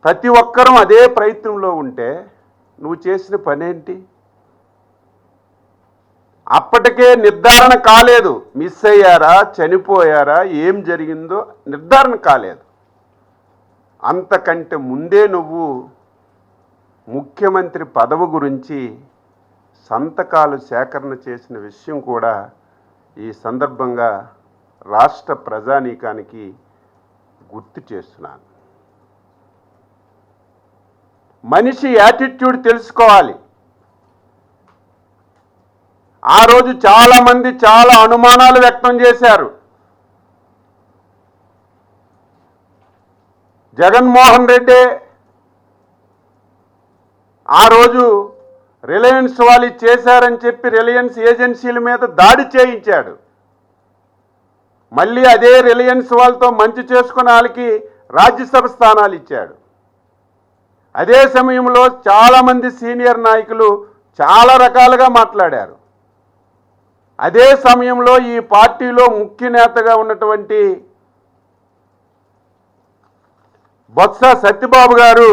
ప్రతి ఒక్కరూ అదే ప్రయత్నంలో ఉంటే నువ్వు చేసిన పనేంటి? అప్పటికే నిర్ధారణ కాలేదు, మిస్ అయ్యారా, చనిపోయారా, ఏం జరిగిందో నిర్ధారణ కాలేదు. అంతకంటే ముందే నువ్వు ముఖ్యమంత్రి పదవి గురించి సంతకాలు సేకరణ చేసిన విషయం కూడా ఈ సందర్భంగా రాష్ట్ర ప్రజానీకానికి గుర్తు చేస్తున్నాను. మనిషి యాటిట్యూడ్ తెలుసుకోవాలి. ఆ రోజు చాలామంది చాలా అనుమానాలు వ్యక్తం చేశారు. జగన్మోహన్ రెడ్డి ఆ రోజు రిలయన్స్ వాళ్ళు చేశారని చెప్పి రిలయన్స్ ఏజెన్సీల మీద దాడి చేయించాడు. మళ్ళీ అదే రిలయన్స్ వాళ్ళతో మంచి చేసుకున్న వాళ్ళకి రాజ్యసభ స్థానాలు ఇచ్చాడు. అదే సమయంలో చాలామంది సీనియర్ నాయకులు చాలా రకాలుగా మాట్లాడారు. అదే సమయంలో ఈ పార్టీలో ముఖ్య నేతగా ఉన్నటువంటి బొత్స సత్యబాబు గారు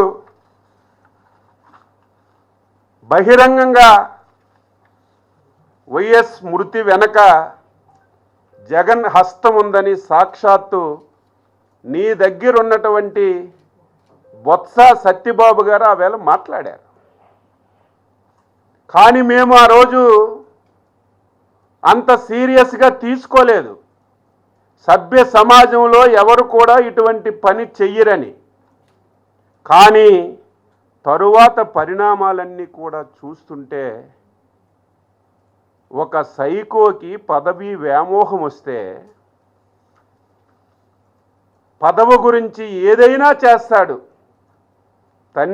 బహిరంగంగా వైఎస్ మృతి వెనక జగన్ హస్తం ఉందని సాక్షాత్తు నీ దగ్గర ఉన్నటువంటి బొత్స సత్యబాబు గారు ఆవేళ మాట్లాడారు. కానీ మేము ఆ రోజు అంత సీరియస్గా తీసుకోలేదు. సభ్య సమాజంలో ఎవరు కూడా ఇటువంటి పని చెయ్యరని. కానీ తరువాత పరిణామాలన్నీ కూడా చూస్తుంటే ఒక సైకోకి పదవి వ్యామోహం వస్తే పదవి గురించి ఏదైనా చేస్తాడు.